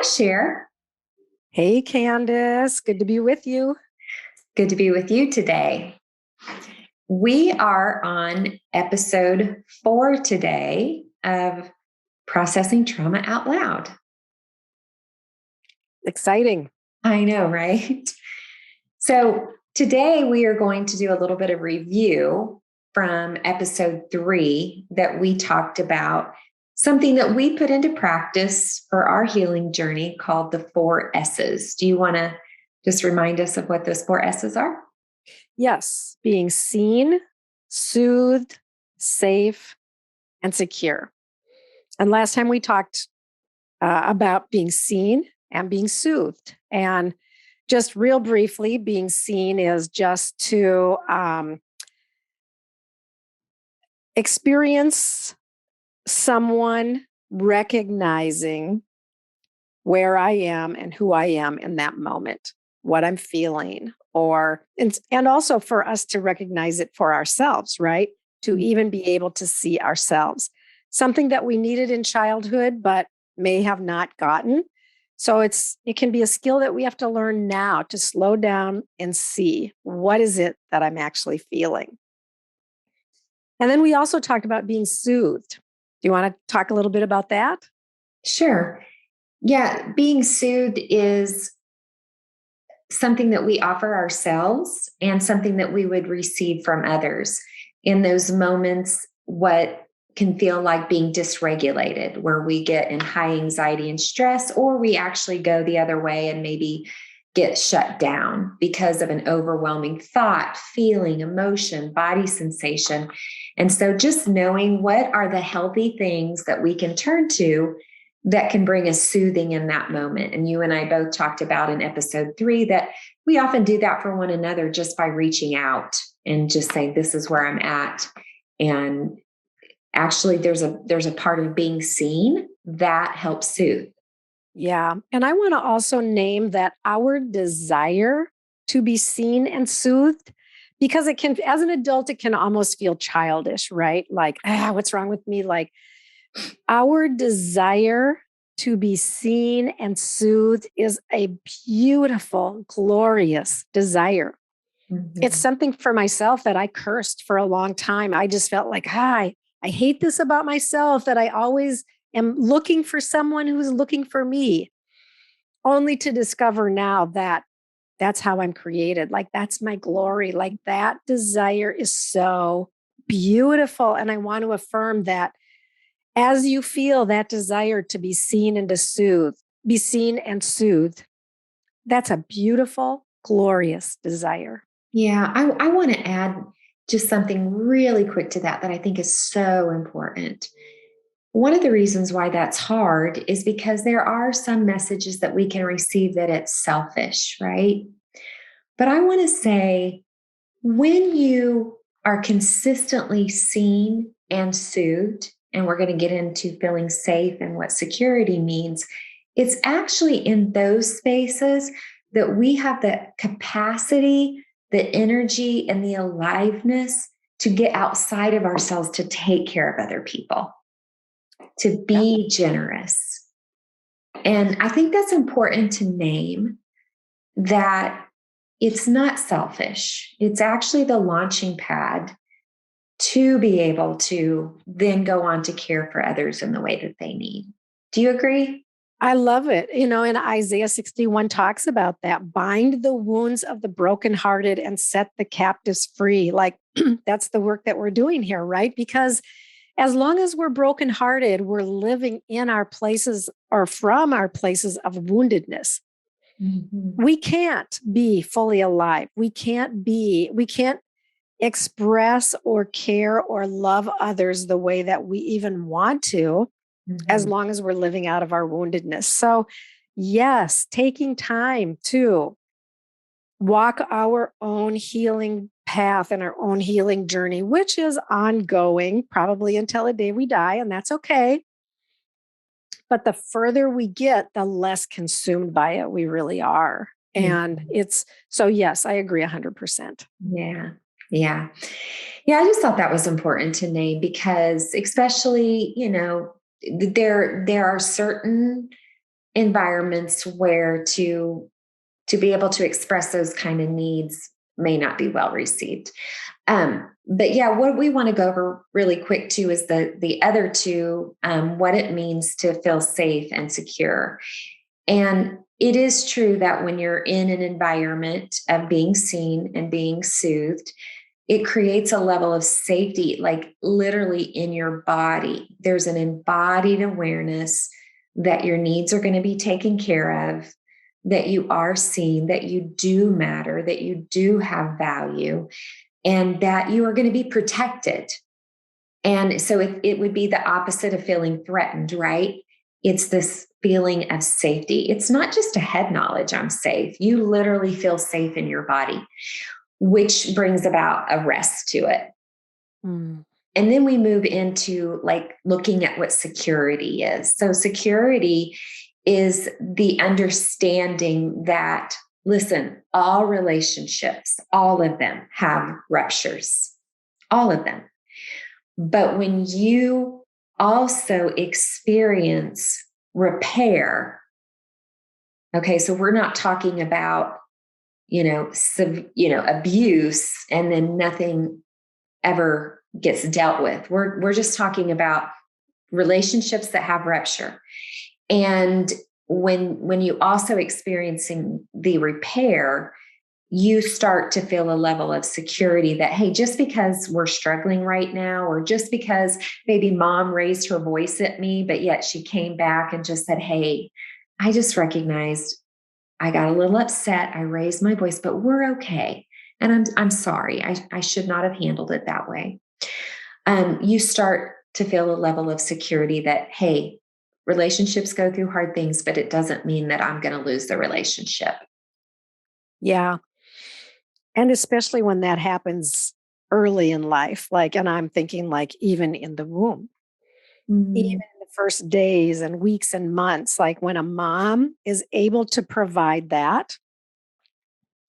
Sher. Hey, Candace. Good to be with you. Good to be with you today. We are on episode 4 today of Processing Trauma Out Loud. Exciting. I know, right? So today we are going to do a little bit of review from episode 3 that we talked about something that we put into practice for our healing journey called the 4 S's. Do you want to just remind us of what those 4 S's are? Yes, being seen, soothed, safe, and secure. And last time we talked about being seen and being soothed. And just real briefly, being seen is just to experience someone recognizing where I am and who I am in that moment, what I'm feeling, and also for us to recognize it for ourselves, right? To even be able to see ourselves, something that we needed in childhood, but may have not gotten. So it can be a skill that we have to learn now to slow down and see what is it that I'm actually feeling. And then we also talked about being soothed. Do you want to talk a little bit about that? Sure. Yeah, being soothed is something that we offer ourselves and something that we would receive from others in those moments, what can feel like being dysregulated, where we get in high anxiety and stress, or we actually go the other way and maybe get shut down because of an overwhelming thought, feeling, emotion, body sensation. And so just knowing what are the healthy things that we can turn to that can bring us soothing in that moment. And you and I both talked about in episode 3 that we often do that for one another just by reaching out and just saying, this is where I'm at. And actually there's a part of being seen that helps soothe. Yeah. And I want to also name that our desire to be seen and soothed, because it can, as an adult, it can almost feel childish, right? Like, what's wrong with me? Like, our desire to be seen and soothed is a beautiful, glorious desire. Mm-hmm. It's something for myself that I cursed for a long time. I just felt like, I hate this about myself, that I always am looking for someone who's looking for me, only to discover now that that's how I'm created. Like, that's my glory. Like, that desire is so beautiful. And I want to affirm that as you feel that desire to be seen and to soothe, be seen and soothed, that's a beautiful, glorious desire. Yeah, I want to add just something really quick to that I think is so important. One of the reasons why that's hard is because there are some messages that we can receive that it's selfish, right? But I want to say, when you are consistently seen and soothed, and we're going to get into feeling safe and what security means, it's actually in those spaces that we have the capacity, the energy, and the aliveness to get outside of ourselves to take care of other people, to be generous. And I think that's important to name, that it's not selfish. It's actually the launching pad to be able to then go on to care for others in the way that they need. Do you agree? I love it. And Isaiah 61 talks about that. Bind the wounds of the brokenhearted and set the captives free. Like, that's the work that we're doing here, right? Because as long as we're brokenhearted, we're living in our places or from our places of woundedness. Mm-hmm. We can't be fully alive. We can't express or care or love others the way that we even want to, as long as we're living out of our woundedness. So yes, taking time to walk our own healing path and our own healing journey, which is ongoing, probably until the day we die, and that's okay. But the further we get, the less consumed by it we really are. And so yes, I agree 100%. Yeah. Yeah. Yeah. I just thought that was important to name because especially, there are certain environments where to be able to express those kind of needs may not be well received. But yeah, what we want to go over really quick too is the other two, what it means to feel safe and secure. And it is true that when you're in an environment of being seen and being soothed, it creates a level of safety, like literally in your body. There's an embodied awareness that your needs are going to be taken care of, that you are seen, that you do matter, that you do have value, and that you are going to be protected. And so it would be the opposite of feeling threatened, right? It's this feeling of safety. It's not just a head knowledge, I'm safe. You literally feel safe in your body, which brings about a rest to it. Mm. And then we move into like looking at what security is. So security is the understanding that, listen, all relationships, all of them have ruptures, all of them. But when you also experience repair, okay, so we're not talking about, abuse and then nothing ever gets dealt with. We're just talking about relationships that have rupture. And when you also experiencing the repair, you start to feel a level of security that, hey, just because we're struggling right now, or just because maybe mom raised her voice at me, but yet she came back and just said, hey, I just recognized I got a little upset. I raised my voice, but we're okay. And I'm sorry. I should not have handled it that way. You start to feel a level of security that, hey, relationships go through hard things, but it doesn't mean that I'm going to lose the relationship. Yeah. And especially when that happens early in life, like, and I'm thinking like even in the womb, even Mm-hmm. in the first days and weeks and months, like when a mom is able to provide that,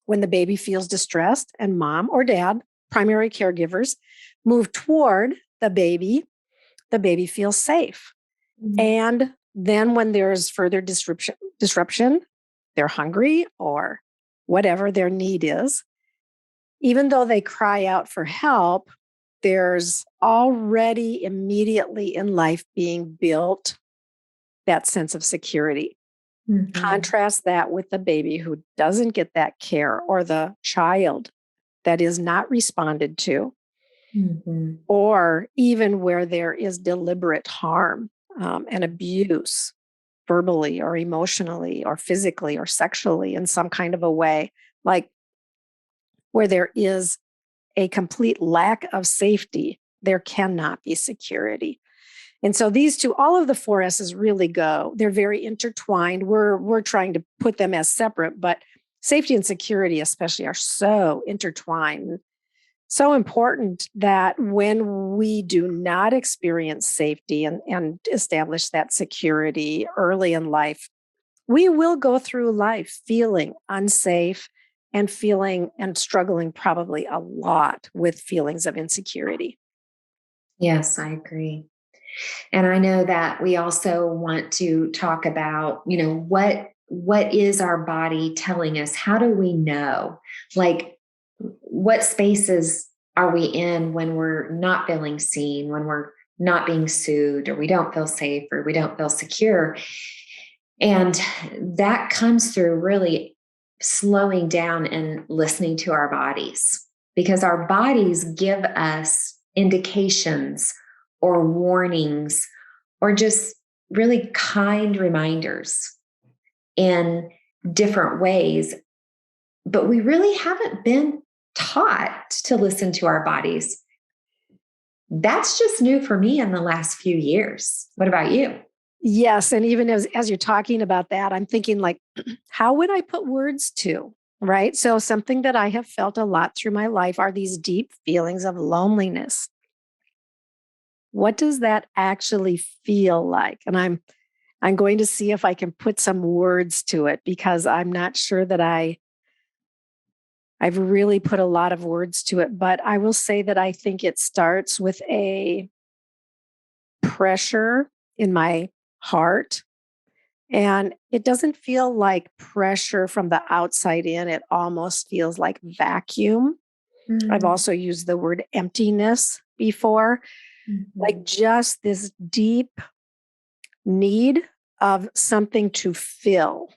when the baby feels distressed and mom or dad, primary caregivers, move toward the baby feels safe. And then when there's further disruption, they're hungry or whatever their need is, even though they cry out for help, there's already immediately in life being built that sense of security. Mm-hmm. Contrast that with the baby who doesn't get that care, or the child that is not responded to, Mm-hmm. or even where there is deliberate harm and abuse, verbally or emotionally or physically or sexually in some kind of a way, like where there is a complete lack of safety, there cannot be security. And so these two, all of the four S's really go, they're very intertwined. We're trying to put them as separate, but safety and security especially are so intertwined, so important that when we do not experience safety and establish that security early in life, we will go through life feeling unsafe and feeling and struggling probably a lot with feelings of insecurity. Yes, I agree. And I know that we also want to talk about, what is our body telling us? How do we know? Like, what spaces are we in when we're not feeling seen, when we're not being soothed, or we don't feel safe, or we don't feel secure? And that comes through really slowing down and listening to our bodies, because our bodies give us indications or warnings or just really kind reminders in different ways. But we really haven't been taught to listen to our bodies. That's just new for me in the last few years. What about you? Yes. And even as you're talking about that, I'm thinking like, how would I put words to? Right. So something that I have felt a lot through my life are these deep feelings of loneliness. What does that actually feel like? And I'm going to see if I can put some words to it, because I'm not sure that I've really put a lot of words to it, but I will say that I think it starts with a pressure in my heart And it doesn't feel like pressure from the outside in. It almost feels like vacuum. I've Mm, also used the word emptiness before, like mhm, just this deep need of something to fill.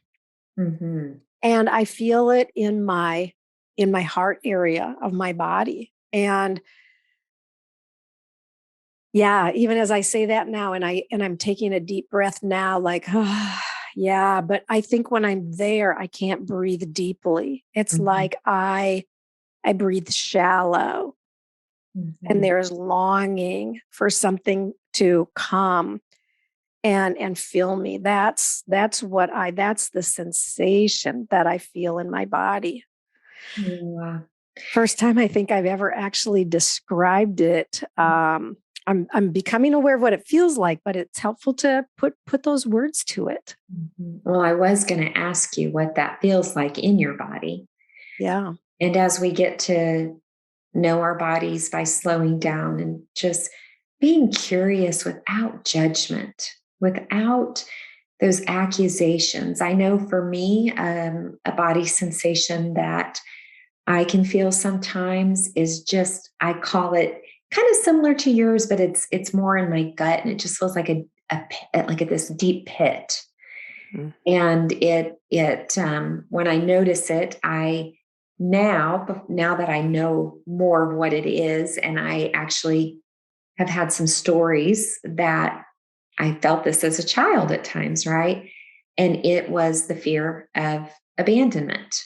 mhm. And I feel it in my heart area of my body. And yeah, even as I say that now and I'm taking a deep breath now, like, yeah, but I think when I'm there, I can't breathe deeply. It's Mhm, like I breathe shallow and mhm. there's longing for something to come and fill me. That's the sensation that I feel in my body. Yeah. First time I think I've ever actually described it. I'm becoming aware of what it feels like, but it's helpful to put those words to it. Mhm. Well, I was going to ask you what that feels like in your body. Yeah. And as we get to know our bodies by slowing down and just being curious without judgment, without those accusations. I know for me, a body sensation that I can feel sometimes is just, I call it kind of similar to yours, but it's more in my gut, and it just feels like a pit, like this deep pit. Mm. And when I notice it, I now that I know more of what it is, and I actually have had some stories that I felt this as a child at times, right? And it was the fear of abandonment.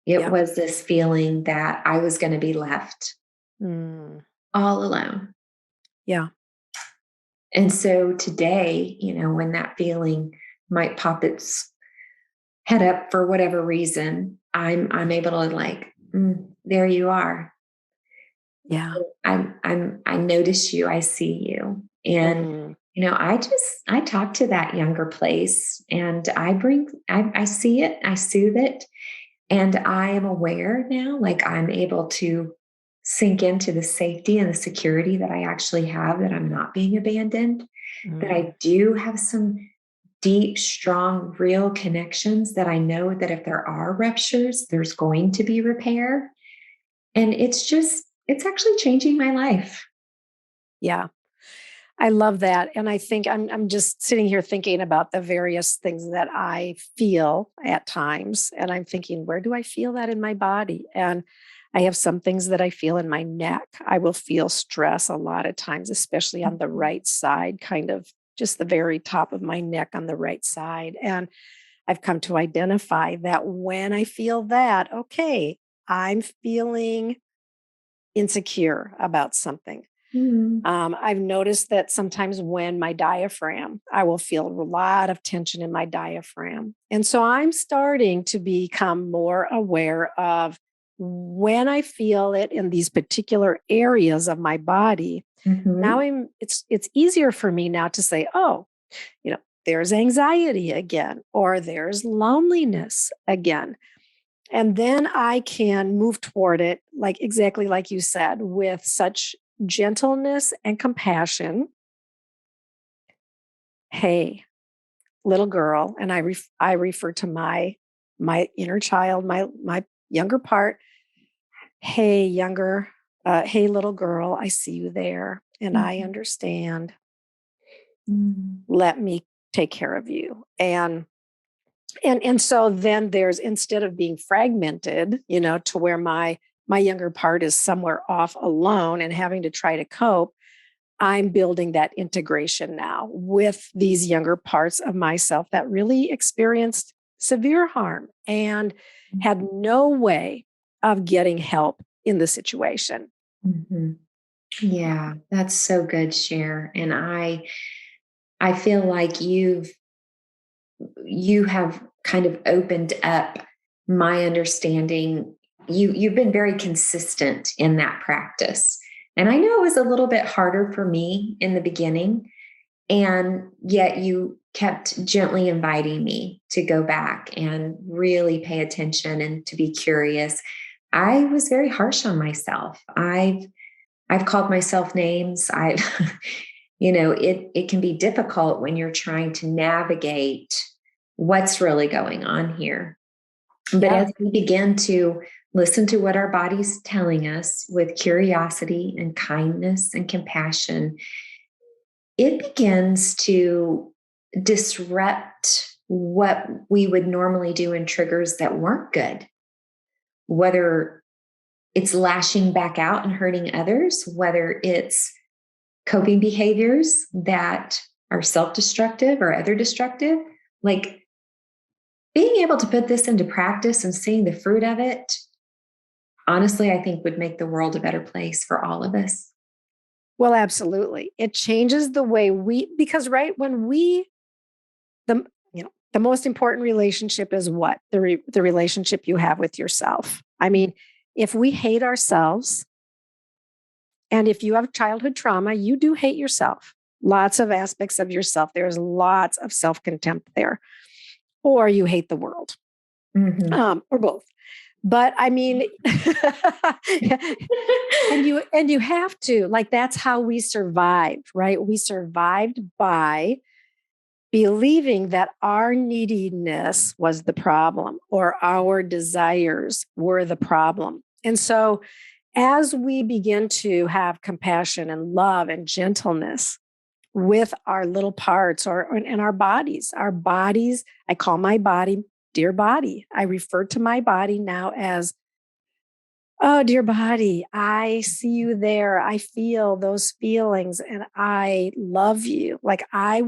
It Yeah. was this feeling that I was going to be left Mm. all alone. Yeah. And so today, when that feeling might pop its head up for whatever reason, I'm able to like, there you are. Yeah. I notice you, I see you. And Mm. I talk to that younger place, and I see it, I soothe it, and I am aware now, like I'm able to sink into the safety and the security that I actually have, that I'm not being abandoned, that Mm. I do have some deep, strong, real connections, that I know that if there are ruptures, there's going to be repair. And it's actually changing my life. Yeah. I love that. And I think I'm just sitting here thinking about the various things that I feel at times. And I'm thinking, where do I feel that in my body? And I have some things that I feel in my neck. I will feel stress a lot of times, especially on the right side, kind of just the very top of my neck on the right side. And I've come to identify that when I feel that, okay, I'm feeling insecure about something. Mhm. I've noticed that sometimes when my diaphragm, I will feel a lot of tension in my diaphragm. And so I'm starting to become more aware of when I feel it in these particular areas of my body. Now Mhm. it's easier for me now to say, oh, there's anxiety again, or there's loneliness again. And then I can move toward it, like exactly like you said, with such gentleness and compassion. Hey, little girl, and I refer to my inner child, my younger part. Hey, hey, little girl, I see you there, and I Mhm. understand. Mhm. Let me take care of you. And so then there's, instead of being fragmented, to where my younger part is somewhere off alone and having to try to cope, I'm building that integration now with these younger parts of myself that really experienced severe harm and had no way of getting help in the situation. Mhm. Yeah, that's so good, Cher. And I feel like you have kind of opened up my understanding. You've been very consistent in that practice. And I know it was a little bit harder for me in the beginning, and yet you kept gently inviting me to go back and really pay attention and to be curious. I was very harsh on myself. I've called myself names. I've it can be difficult when you're trying to navigate what's really going on here. But Yeah. as we begin to listen to what our body's telling us with curiosity and kindness and compassion, it begins to disrupt what we would normally do in triggers that weren't good, whether it's lashing back out and hurting others, whether it's coping behaviors that are self destructive or other destructive. Like being able to put this into practice and seeing the fruit of it, honestly, I think would make the world a better place for all of us. Well, absolutely. It changes the way because right when the, the most important relationship is what? The relationship you have with yourself. I mean, if we hate ourselves, and if you have childhood trauma, you do hate yourself. Lots of aspects of yourself. There's lots of self-contempt there. Or you hate the world, or both. But I mean, and you have to, like, that's how we survived, right? We survived by believing that our neediness was the problem or our desires were the problem. And so as we begin to have compassion and love and gentleness with our little parts or in our bodies, I call my body dear body. I refer to my body now as, oh, dear body, I see you there. I feel those feelings and I love you. Like I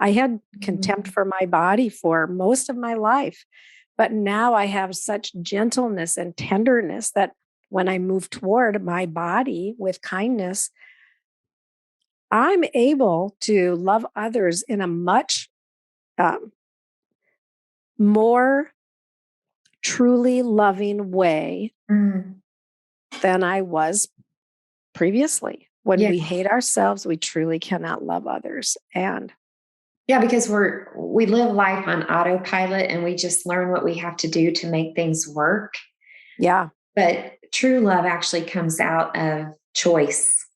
had contempt for my body for most of my life, but now I have such gentleness and tenderness that when I move toward my body with kindness, I'm able to love others in a much more truly loving way than I was previously. When we hate ourselves, we truly cannot love others. And yeah, because we live life on autopilot and we just learn what we have to do to make things work. Yeah. But true love actually comes out of choice.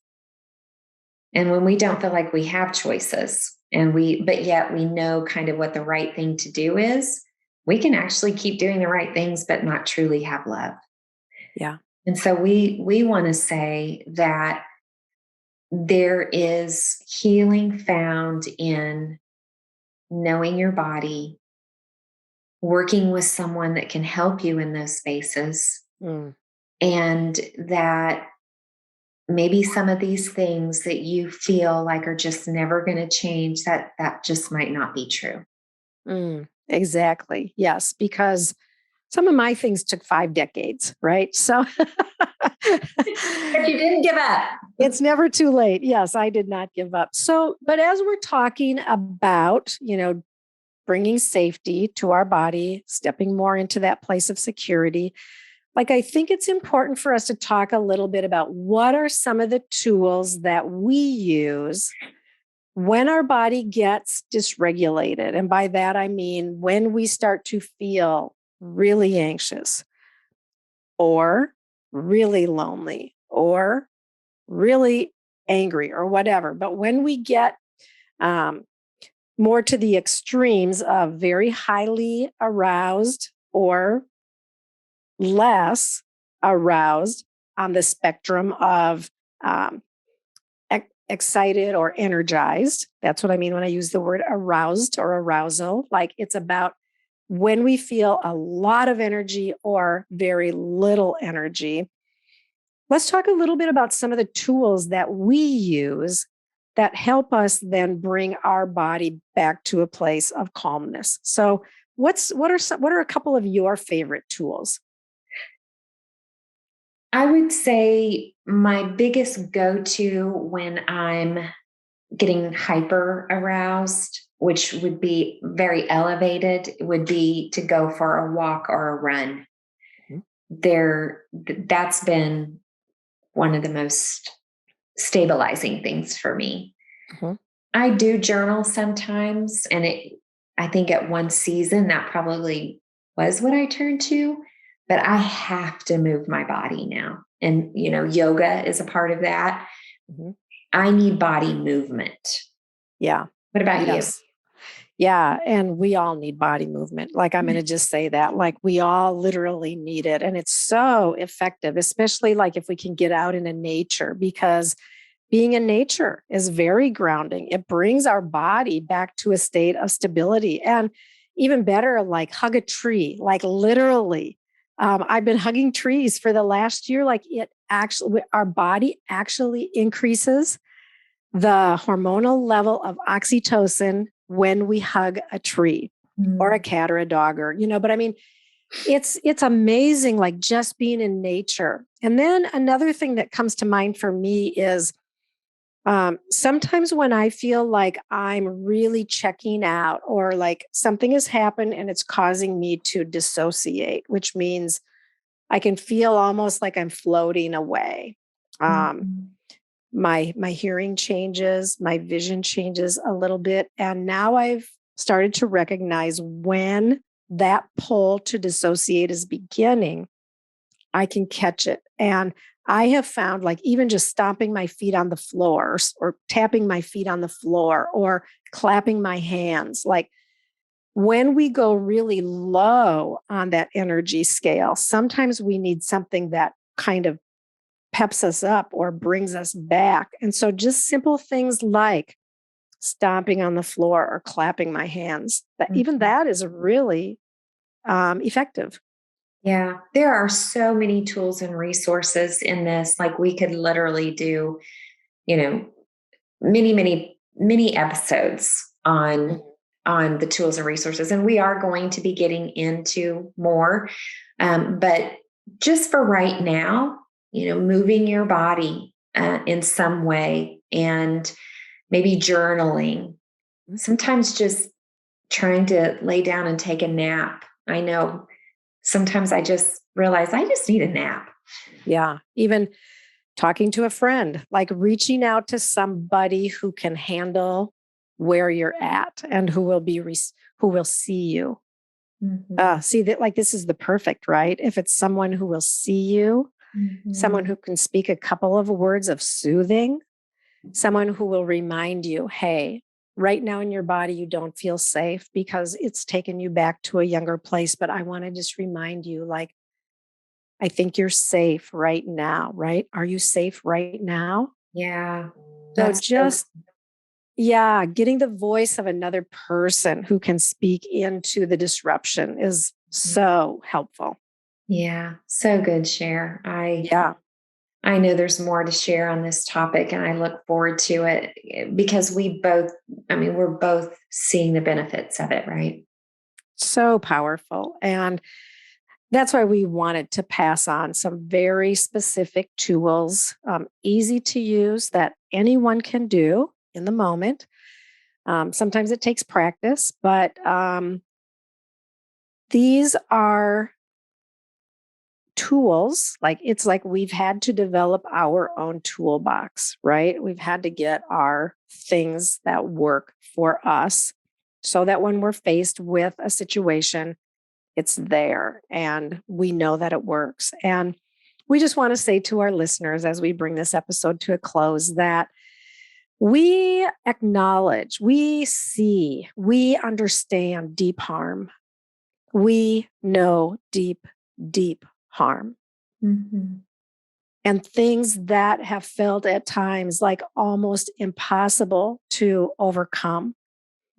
And when we don't feel like we have choices but yet we know kind of what the right thing to do is, we can actually keep doing the right things, but not truly have love. Yeah. And so we want to say that there is healing found in knowing your body, working with someone that can help you in those spaces, and that maybe some of these things that you feel like are just never going to change, that just might not be true. Exactly. Yes, because some of my things took 5 decades, right? So But you didn't give up. It's never too late. Yes, I did not give up. So, but as we're talking about, bringing safety to our body, stepping more into that place of security, like I think it's important for us to talk a little bit about what are some of the tools that we use when our body gets dysregulated. And by that, I mean when we start to feel really anxious or really lonely or really angry or whatever. But when we get more to the extremes of very highly aroused or less aroused on the spectrum of excited or energized. That's what I mean when I use the word aroused or arousal. Like it's about when we feel a lot of energy or very little energy. Let's talk a little bit about some of the tools that we use that help us then bring our body back to a place of calmness. So, what are a couple of your favorite tools? I would say my biggest go-to when I'm getting hyper aroused, which would be very elevated, would be to go for a walk or a run. That's been one of the most stabilizing things for me. I do journal sometimes, and I think at one season that probably was what I turned to, but I have to move my body now. And, yoga is a part of that. I need body movement. Yeah. What about you? Yeah. And we all need body movement. Like, I'm going to just say that, like, we all literally need it. And it's so effective, especially like if we can get out into nature, because being in nature is very grounding. It brings our body back to a state of stability. And even better, like, hug a tree, like, literally. I've been hugging trees for the last year. Like, it actually, our body actually increases the hormonal level of oxytocin when we hug a tree or a cat or a dog, or, but I mean, it's amazing, like, just being in nature. And then another thing that comes to mind for me is, sometimes when I feel like I'm really checking out, or like something has happened and it's causing me to dissociate, which means I can feel almost like I'm floating away. Um, Mhm. my hearing changes, my vision changes a little bit, and now I've started to recognize when that pull to dissociate is beginning. I can catch it. And I have found, like, even just stomping my feet on the floor, or tapping my feet on the floor, or clapping my hands, like, when we go really low on that energy scale, sometimes we need something that kind of peps us up or brings us back. And so just simple things like stomping on the floor or clapping my hands, that even Mhm. that is really effective. Yeah, there are so many tools and resources in this. Like, we could literally do, you know, many episodes on the tools and resources, and we are going to be getting into more. But just for right now, moving your body in some way, and maybe journaling. Sometimes just trying to lay down and take a nap. I know sometimes I just realize I just need a nap. Yeah. Even talking to a friend, like reaching out to somebody who can handle where you're at and who will who will see you. Mhm. See that, like, this is the perfect, right? If it's someone who will see you, someone Mhm. who can speak a couple of words of soothing, someone who will remind you, hey, right now in your body, you don't feel safe because it's taken you back to a younger place. But I want to just remind you, like, I think you're safe right now, right? Are you safe right now? Yeah, So that's so. just, yeah, getting the voice of another person who can speak into the disruption is so helpful. Yeah, so good, Cher. Yeah. I know there's more to share on this topic, and I look forward to it, because we're both seeing the benefits of it, right? So powerful. And that's why we wanted to pass on some very specific tools, easy to use, that anyone can do in the moment. Sometimes it takes practice, but these are tools. Like, it's like we've had to develop our own toolbox, right? We've had to get our things that work for us, so that when we're faced with a situation, it's there and we know that it works. And we just want to say to our listeners, as we bring this episode to a close, that we acknowledge, we see, we understand deep harm. We know deep, deep harm, Mhm. and things that have felt at times like almost impossible to overcome.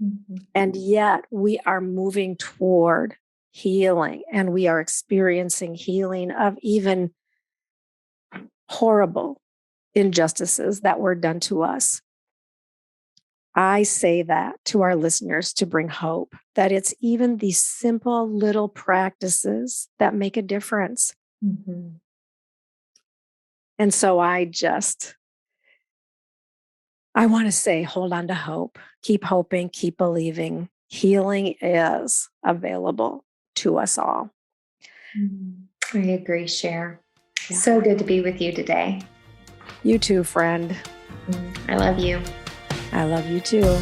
Mhm. And yet we are moving toward healing, and we are experiencing healing of even horrible injustices that were done to us. I say that to our listeners to bring hope, that it's even these simple little practices that make a difference. Mhm. And so I want to say, hold on to hope, keep hoping, keep believing. Healing is available to us all. Mhm. I agree, Cher. Yeah. So good to be with you today. You too, friend. I love you. I love you too.